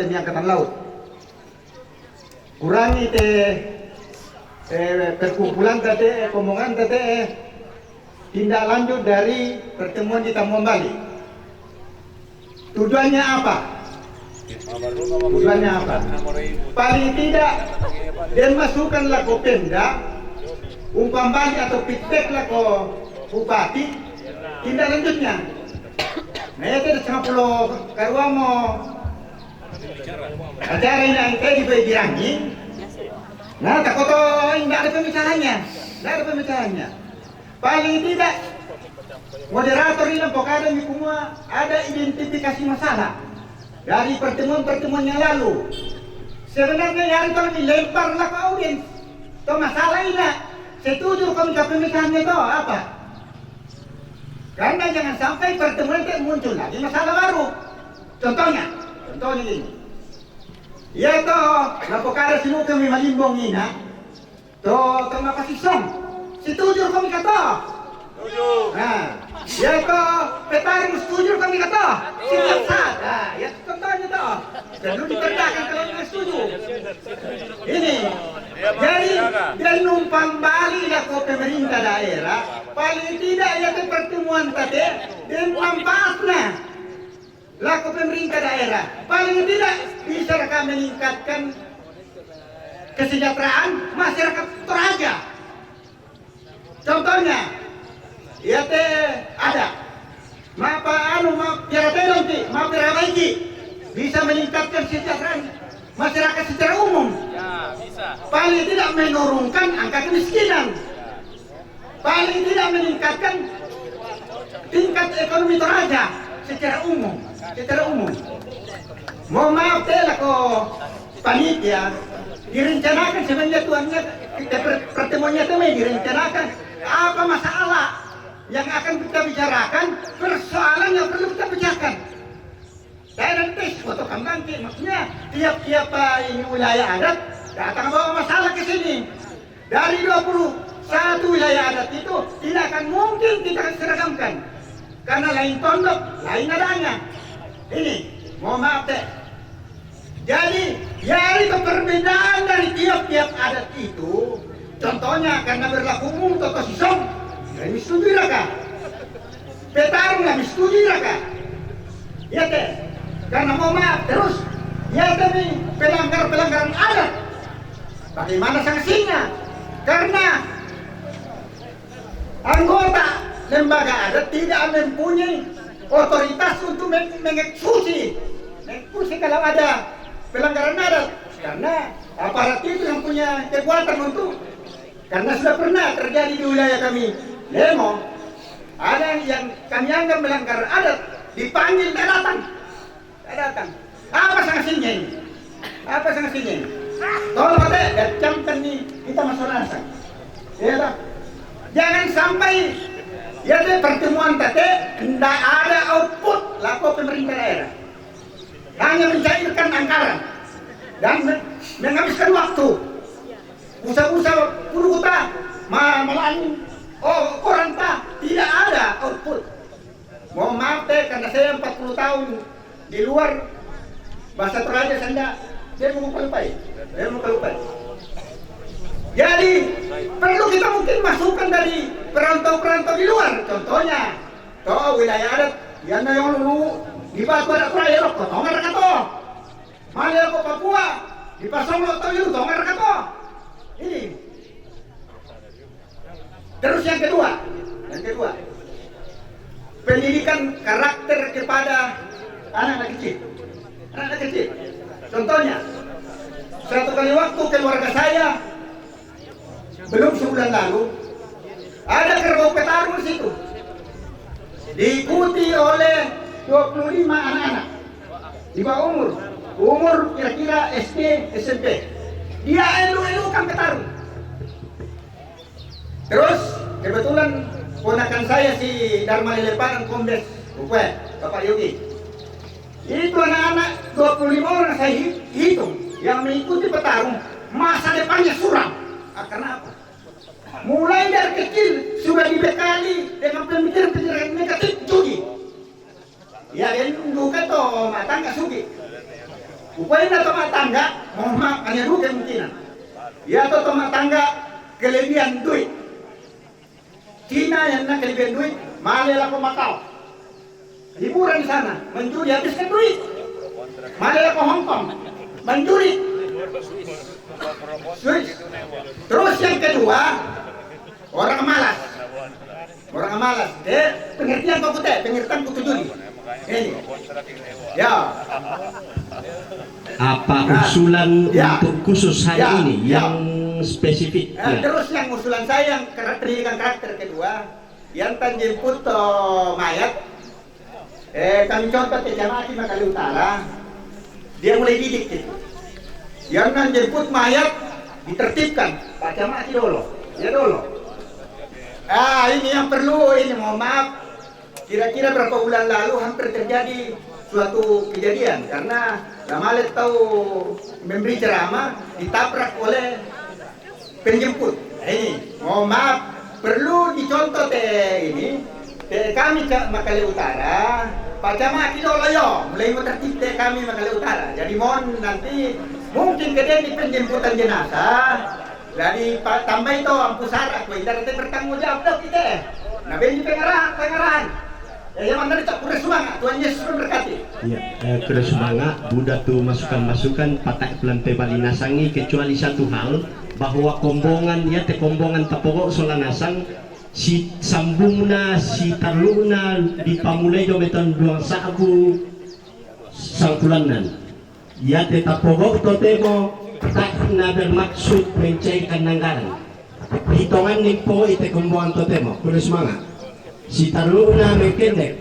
TNI Angkatan Laut. Kurangi perkumpulan tadi, omongan tadi, tindak lanjut dari pertemuan di Tambun Bali. Tujuannya apa? Tujuannya apa? Paling tidak dan masukkanlah ke Pemda, Bali atau feedbacklah ke Bupati, tindak lanjutnya. Nah itu ada 50 karuamo acara ini yang kayak di Rangging. Nah tak koto tidak ada pembicaranya. Paling tidak moderator ini pokoknya semua ada identifikasi masalah dari pertemuan yang lalu. Sebenarnya yang itu dilemparlah ke audiens. Itu masalah ini. Setuju kami ke pembicaranya itu apa? Karena jangan sampai pertemuan itu muncul lagi masalah baru. Contohnya ini. Ya toh, napokada sinu kami malimbong ina. Toh, kami kasih song. Setuju kami kata. Setuju. Nah, ya toh, petaring setuju kami kata. Siap saat. Nah, ya contohnya toh. Dan lu dikerjakan kalau tidak setuju. Ini. Jadi, dia numpang Bali lah ke pemerintah daerah. Paling tidak ya ke pertemuan tadi dan manfaatnya laku pemerintah daerah. Paling tidak bisa meningkatkan kesejahteraan masyarakat Toraja. Contohnya, ya ada perbaiki bisa meningkatkan kesejahteraan masyarakat secara umum. Ya, bisa. Paling tidak menurunkan angka kemiskinan. Paling tidak meningkatkan tingkat ekonomi Toraja secara umum. Mohon maaf lah kok panitia direncanakan sebenarnya tuannya pertemuannya itu direncanakan apa masalah yang akan kita bicarakan, persoalan yang perlu kita bicarakan. Saya nanti foto kambangki, maksudnya tiap-tiap ini wilayah adat datang bawa masalah ke sini. Dari 21 wilayah adat itu tidak akan mungkin kita seragamkan. Karena lain tondok, lain adanya. Ini, mohon maaf deh. Jadi, dari perbedaan dari tiap-tiap adat itu, contohnya karena berlaku umum toto sisong, kami setuju raka. Petarung kami setuju raka. Ya teh, karena mohon maaf terus, ya kami pelanggaran adat. Bagaimana sanksinya? Karena anggota lembaga adat tidak mempunyai otoritas untuk mengeksekusi kalau ada pelanggaran adat, karena aparat itu yang punya kekuatan untuk, karena sudah pernah terjadi di wilayah kami Lemo, ada yang kami anggap melanggar adat dipanggil tidak datang. Apa sanksinya ini? Tolong ada camkan nih kita masuk rasa. Ya, jangan sampai ya pertemuan tadi tidak ada output laku pemerintah daerah, hanya mencairkan anggaran dan menghabiskan waktu. Usaha-usaha purwuta melayani koranta tidak ada output. Mohon maaf karena saya 40 tahun di luar bahasa Toraja saya mau kelupai. Jadi perlu kita mungkin masukkan dari perantau-perantau di luar. Contohnya, wilayah adat yang dulu di Batu ada Prairok, tongar kato. Malia ke Papua, di Pasong Toyo, tongar kato. Ini. Terus yang kedua, pendidikan karakter kepada anak-anak kecil. Contohnya, satu kali waktu keluarga saya belum sebulan lalu ada kerbau petarung di situ, diikuti oleh 25 anak-anak di bawah umur kira-kira SD SMP. Dia elu-elukan petarung. Terus kebetulan ponakan saya si Dharma Lelepanan Kombes Bapak Yogi, itu anak-anak 25 orang saya hitung yang mengikuti petarung, masa depannya suram. Karena apa? Mulai dari kecil sudah dibekali dengan pemikiran-pemikiran negatif judi. Ya dia nunggu toh mata nggak sugi. Upaya na tama tangga, mohon maaf, hanya dua kemungkinan. Ya atau tama tangga kelebihan duit. Cina yang nak kelebihan duit, Malaysia ke Macau. Hiburan di sana, mencuri habiskan duit. Malaysia ke Hong Kong, mencuri. Terus yang kedua, orang malas. Orang malas. Pengertian kau kutip, pengertian kutu juri. Ini. Ya. Apa usulan ya. untuk khusus hari Ya. ini Ya. yang spesifik? Ya. Terus yang usulan saya yang pendidikan karakter kedua, yang jemput mayat, kami contoh ke Jamati Makali Utara, dia mulai didik gitu. Yang jemput mayat ditertibkan, Pak Jamati dulu, ya dulu. Ini yang perlu, ini mohon maaf, kira-kira berapa bulan lalu hampir terjadi suatu kejadian karena Ramalet tahu memberi ceramah ditabrak oleh penjemput. Ini mohon maaf, perlu dicontoh ini kami ke Makale Utara, Pak Camat dulu yo mulai tertib kami Makale Utara. Jadi mohon nanti mungkin kedai di penjemputan jenazah. Jadi Pak tambah itu ampusar aku ibarat bertanggung jawab dah kita. Nah benci pengarahan. Ya mana itu kurang semangat Tuhan Yesus memberkati. Ya, kurang semangat Buddha tuh masukan-masukan patak pelantai bali nasangi kecuali satu hal bahwa kombongan ya te kombongan tapogok sola nasang si sambungna si tarluna di pamulai jo metan duang sabu sangkulanan. Ya te tapogok to temo tak na bermaksud mencairkan anggaran. Hitungan ni po ite kombongan to temo kurang semangat. Si tarluna mekendek